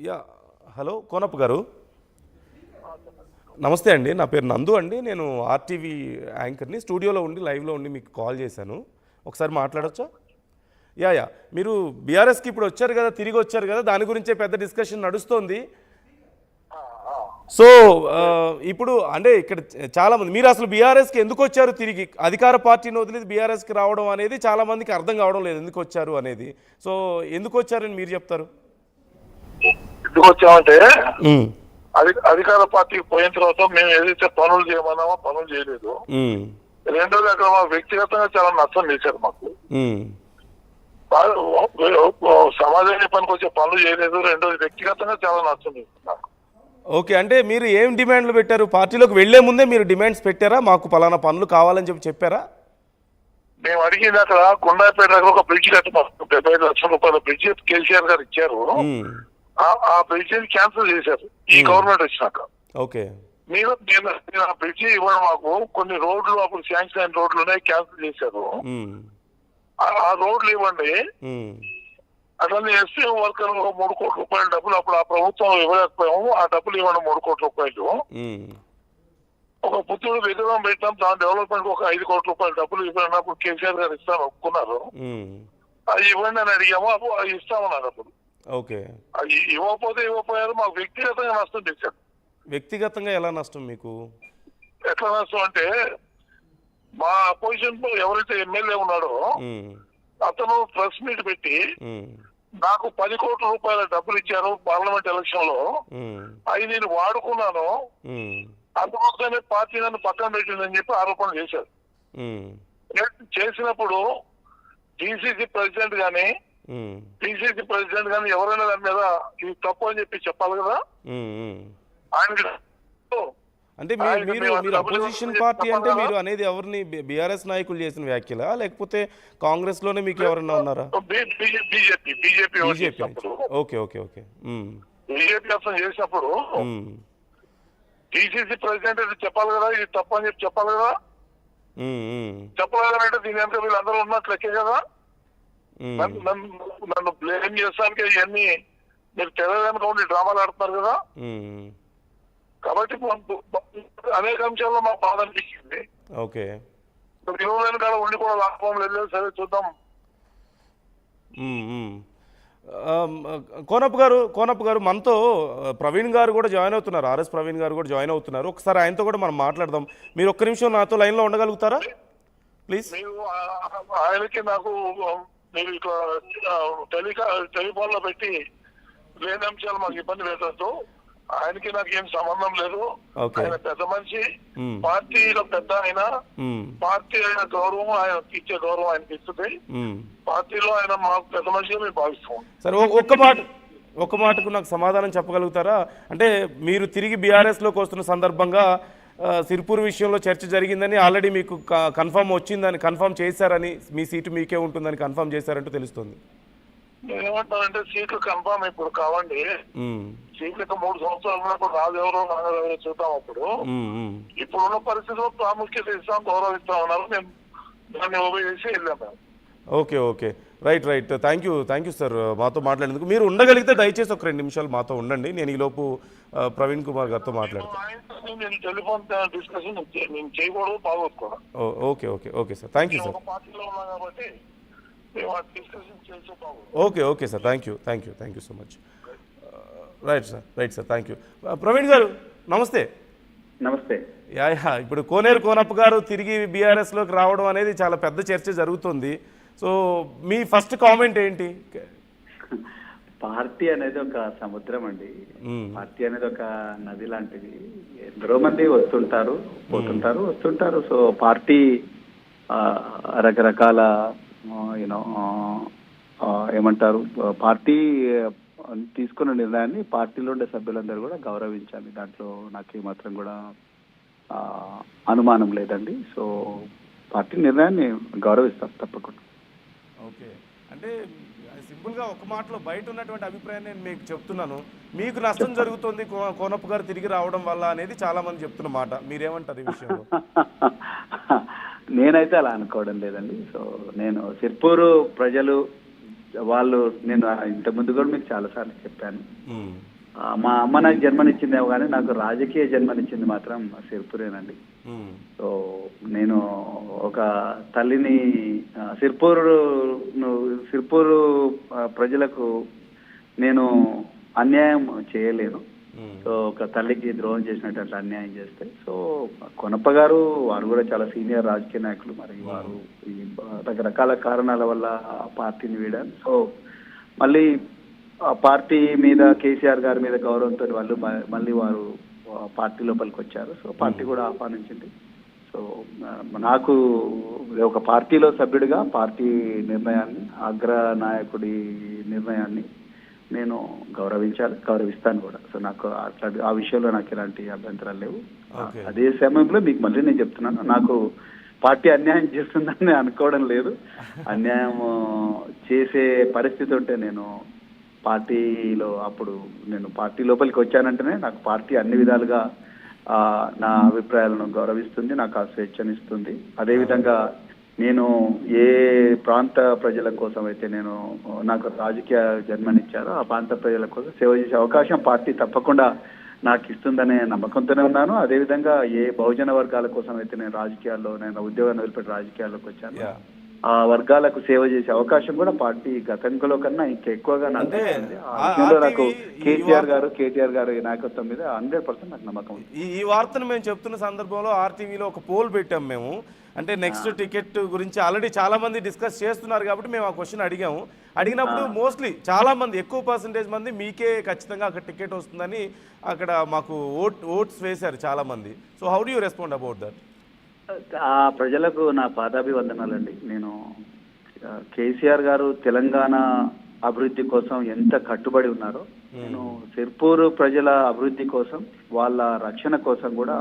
Yeah hello Konappa గారు నమస్తే అండి. నా పేరు నందు అండి. నేను ఆర్టీవీ యాంకర్ని. స్టూడియోలో ఉండి లైవ్లో ఉండి మీకు కాల్ చేశాను. ఒకసారి మాట్లాడొచ్చా? యా మీరు బీఆర్ఎస్కి ఇప్పుడు వచ్చారు కదా, తిరిగి వచ్చారు కదా, దాని గురించే పెద్ద డిస్కషన్ నడుస్తోంది. సో ఇప్పుడు అంటే ఇక్కడ చాలామంది మీరు అసలు బీఆర్ఎస్కి ఎందుకు వచ్చారు, తిరిగి అధికార పార్టీని వదిలి బీఆర్ఎస్కి రావడం అనేది చాలామందికి అర్థం కావడం లేదు ఎందుకు వచ్చారు అనేది. సో ఎందుకు వచ్చారని మీరు చెప్తారు? ఎందుకు వచ్చామంటే అధికార పార్టీకి పోయిన తర్వాత మేము ఏదైతే పనులు చేయమన్నామో పనులు చేయలేదు. రెండోది అక్కడ మాకు వ్యక్తిగతంగా చాలా నష్టం చేశారు. మాకు సమాజానికి పనికి వచ్చే పనులు చేయలేదు. రెండోది వ్యక్తిగతంగా చాలా నష్టం చేస్తున్నారు. ఓకే, అంటే మీరు ఏం డిమాండ్లు పెట్టారు? పార్టీలోకి వెళ్లే ముందే మీరు డిమాండ్స్ పెట్టారా? మాకు పలానా పనులు కావాలని చెప్పారా? మేము అడిగింది అక్కడ కొండాపేట దగ్గర ఒక బ్రిడ్జ్ కట్టమని 75 లక్షల రూపాయల బ్రిడ్జ్ కేసీఆర్ గారు ఇచ్చారు. ఆ బ్రిడ్జ్ క్యాన్సిల్ చేశారు ఈ గవర్నమెంట్ వచ్చినాక. ఓకే, మీరు ఆ బ్రిడ్జ్ ఇవ్వడం మాకు కొన్ని రోడ్లు అప్పుడు శాంక్షన్ అయిన రోడ్లు ఉన్నాయి, క్యాన్సిల్ చేశారు. ఆ రోడ్లు ఇవ్వండి. అట్లనే ఎస్సీ వర్కర్ 3 కోట్ల రూపాయల డబ్బులు అప్పుడు ఆ ప్రభుత్వం ఇవ్వలేకపోయాము. ఆ డబ్బులు ఇవ్వండి 3 కోట్ల రూపాయలు. ఒక పుత్తూరు విగ్రహం పెట్టాం, దాని డెవలప్మెంట్ ఒక 5 కోట్ల రూపాయల డబ్బులు ఇవ్వండి. అప్పుడు కేసీఆర్ గారు ఇస్తాను ఒప్పుకున్నారు. అది ఇవ్వండి అని అడిగాము, అప్పుడు అది ఇస్తామన్నారు. అప్పుడు ఓకే, అది ఇవ్వకపోయారు. మాకు వ్యక్తిగతంగా నష్టం తెచ్చారు. వ్యక్తిగతంగా ఎలా నష్టం మీకు? ఎట్లా నష్టం అంటే మా అపోజిషన్ ఎవరైతే ఎమ్మెల్యే ఉన్నాడో అతను ప్రెస్ మీట్ పెట్టి నాకు 10 కోట్ల రూపాయల డబ్బులు ఇచ్చారు పార్లమెంట్ ఎలక్షన్ లో, అవి నేను వాడుకున్నాను, అందుకోసమే పార్టీ నన్ను పక్కన పెట్టిందని చెప్పి ఆరోపణ చేశారు. చేసినప్పుడు డిసిసి ప్రెసిడెంట్ గాని ఎవరైనా దాని మీద ఇది తప్పు అని చెప్పి చెప్పాలి కదా. ఆయనకి అంటే మీరు అపోజిషన్ పార్టీ అంటే మీరు అనేది ఎవరిని, బీఆర్ఎస్ నాయకులు చేసిన వ్యాఖ్యలా లేకపోతే కాంగ్రెస్ లోనే మీకు ఎవరన్నా ఉన్నారా? BJP okay okay okay BJP అసలు చేసినప్పుడు డిసిసి ప్రెసిడెంట్ ఇది చెప్పాలి కదా, ఇది తప్పు అని చెప్పి చెప్పాలి కదా. చెప్పలేదంటే దీని వెనక వీళ్ళందరూ ఉన్నట్లు లెక్కే కదా. నన్ను బ్లేమ్ చేస్తానికి ఇవన్నీ మీరు తెలియదనుకోండి డ్రామాలు ఆడుతున్నారు కదా. కాబట్టి అనేక అంశాల్లో మాకు బాధ అనిపించింది. ఓకే, విలువలేని కాడ ఉండి కూడా లాభం లేదు. సరే చూద్దాం. కోనప్ప గారు మనతో ప్రవీణ్ గారు కూడా జాయిన్ అవుతున్నారు, ఆర్ఎస్ ప్రవీణ్ గారు కూడా జాయిన్ అవుతున్నారు. ఒకసారి ఆయనతో కూడా మనం మాట్లాడదాం. మీరు ఒక్క నిమిషం నాతో లైన్లో ఉండగలుగుతారా ప్లీజ్? ఆయనకి నాకు మీరు ఇట్లా టెలిఫోన్ లో పెట్టి లేని అంశాలు మాకు ఇబ్బంది పెట్టద్దు. ఆయనకి నాకు ఏం సంబంధం లేదు. ఆయన పెద్ద మనిషి, పార్టీలో పెద్ద ఆయన, పార్టీ ఆయన గౌరవం, ఆయన ఇచ్చే గౌరవం ఆయనకి ఇస్తుంది. పార్టీలో ఆయన మాకు పెద్ద మనిషిగా మేము భావిస్తాం. సరే, ఒక్క మాటకు నాకు సమాధానం చెప్పగలుగుతారా? అంటే మీరు తిరిగి బీఆర్ఎస్ లోకి వస్తున్న సందర్భంగా సిర్పూర్ విషయంలో చర్చ జరిగిందని, ఆల్రెడీ మీకు కన్ఫర్మ్ వచ్చిందని, కన్ఫర్మ్ చేశారని, మీ సీటు మీకే ఉంటుందని కన్ఫర్మ్ చేశారంటూ తెలుస్తుంది. నేనేమంటానంటే సీట్లు కన్ఫర్మ్ ఇప్పుడు కావండి. సీట్లకు 3 సంవత్సరాలు ఉన్నప్పుడు రాజెవరో నాగెవరో చూద్దాం. అప్పుడు ఇప్పుడున్న పరిస్థితుల్లో ప్రాముఖ్యత ఇస్తాం, గౌరవిస్తాం అన్నారు. మేము దాన్ని ఉపయోగించి వెళ్ళాము. Okay right thank you sir మాతో మాట్లాడేందుకు. మీరు ఉండగలిగితే దయచేసి ఒక 2 నిమిషాలు మాతో ఉండండి. నేను ఈలోపు ప్రవీణ్ కుమార్ గారితో మాట్లాడతాను. నేను టెలిఫోన్ డిస్కషన్ నేను చేయకూడదు, బాగోసుకోవడం. Okay sir, thank you sir. పార్టీలో ఉన్నా కాబట్టి okay sir, thank you so much. Right sir, thank you. Praveen గారు నమస్తే. నమస్తే. ఇప్పుడు కోనప్ప గారు తిరిగి బీఆర్ఎస్లోకి రావడం అనేది చాలా పెద్ద చర్చ జరుగుతుంది. సో మీ ఫస్ట్ కామెంట్ ఏంటి? పార్టీ అనేది ఒక సముద్రం అండి. పార్టీ అనేది ఒక నది లాంటిది. ఎందరో మంది వస్తుంటారు, పోతుంటారు. సో పార్టీ రకరకాల ఏమంటారు, పార్టీ తీసుకున్న నిర్ణయాన్ని పార్టీలో ఉండే సభ్యులందరూ కూడా గౌరవించాలి. దాంట్లో నాకు ఏమాత్రం కూడా అనుమానం లేదండి. సో పార్టీ నిర్ణయాన్ని గౌరవిస్తాం తప్పకుండా. ఓకే, అంటే సింపుల్గా ఒక మాటలో బయట ఉన్నటువంటి అభిప్రాయాన్ని నేను మీకు చెప్తున్నాను. మీకు నష్టం జరుగుతుంది కోనప్ప గారు తిరిగి రావడం వల్ల అనేది చాలా మంది చెప్తున్న మాట. మీరేమంటారు ఈ విషయంలో? నేనైతే అలా అనుకోవడం లేదండి. సో నేను సిర్పూరు ప్రజలు వాళ్ళు నేను ఇంత ముందు కూడా మీకు చాలాసార్లు చెప్పాను. మ్మ్. మా అమ్మ నాకు జన్మనిచ్చిందేమో కానీ నాకు రాజకీయ జన్మనిచ్చింది మాత్రం సిర్పూరేనండి. మ్మ్. సో నేను ఒక తల్లిని సిర్పూరు ప్రజలకు నేను అన్యాయం చేయలేను. సో ఒక తల్లికి ద్రోహం చేసినట్టు అన్యాయం చేస్తే, సో కొనప్ప గారు వారు కూడా చాలా సీనియర్ రాజకీయ నాయకులు, మరి వారు ఈ రకరకాల కారణాల వల్ల ఆ పార్టీని వీడారు. సో మళ్ళీ ఆ పార్టీ మీద కేసీఆర్ గారి మీద గౌరవంతో వాళ్ళు మళ్ళీ వారు పార్టీ లోపలికి వచ్చారు. సో పార్టీ కూడా ఆహ్వానించింది. సో నాకు ఒక పార్టీలో సభ్యుడిగా పార్టీ నిర్ణయాన్ని, అగ్ర నాయకుడి నిర్ణయాన్ని నేను గౌరవిస్తాను కూడా. సో నాకు అట్లా ఆ విషయంలో నాకు ఎలాంటి అభ్యంతరాలు లేవు. అదే సమయంలో మీకు మళ్ళీ నేను చెప్తున్నాను, నాకు పార్టీ అన్యాయం చేస్తుందని అనుకోవడం లేదు. అన్యాయం చేసే పరిస్థితి ఉంటే నేను పార్టీలో, అప్పుడు నేను పార్టీ లోపలికి వచ్చానంటేనే నాకు పార్టీ అన్ని విధాలుగా నా అభిప్రాయాలను గౌరవిస్తుంది, నాకు ఆ స్వేచ్ఛనిస్తుంది. అదేవిధంగా నేను ఏ ప్రాంత ప్రజల కోసం అయితే నేను నాకు రాజకీయ జన్మనిచ్చారో ఆ ప్రాంత ప్రజల కోసం సేవ చేసే అవకాశం పార్టీ తప్పకుండా నాకు ఇస్తుందనే నమ్మకంతోనే ఉన్నాను. అదేవిధంగా ఏ బహుజన వర్గాల కోసం అయితే నేను ఉద్యోగాన్ని వదిలిపెట్టి రాజకీయాల్లోకి వచ్చాను, ఆ వర్గాలకు సేవ చేసే అవకాశం కూడా పార్టీ గతంలో కన్నా ఇంకా ఎక్కువగా నాకు ఇస్తుంది. ఆ విషయంలో నాకు కేటీఆర్ గారు నాయకత్వం మీద 100% నాకు నమ్మకం ఉంది. ఈ వార్తను మేము చెప్తున్న సందర్భంలో ఆర్టీవీలో ఒక పోల్ పెట్టాం మేము. అంటే నెక్స్ట్ టికెట్ గురించి ఆల్రెడీ చాలా మంది డిస్కస్ చేస్తున్నారు కాబట్టి మేము ఆ క్వశ్చన్ అడిగినప్పుడు మోస్ట్లీ చాలా మంది, ఎక్కువ పర్సెంటేజ్ మంది మీకే ఖచ్చితంగా అక్కడ టికెట్ వస్తుందని అక్కడ మాకు ఓట్స్ వేశారు చాలా మంది. So how do you respond about that? ఆ ప్రజలకు నా పాదాభివందనాలండి. నేను కేసీఆర్ గారు తెలంగాణ అభివృద్ధి కోసం ఎంత కట్టుబడి ఉన్నారో, నేను సిర్పూరు ప్రజల అభివృద్ధి కోసం, వాళ్ళ రక్షణ కోసం కూడా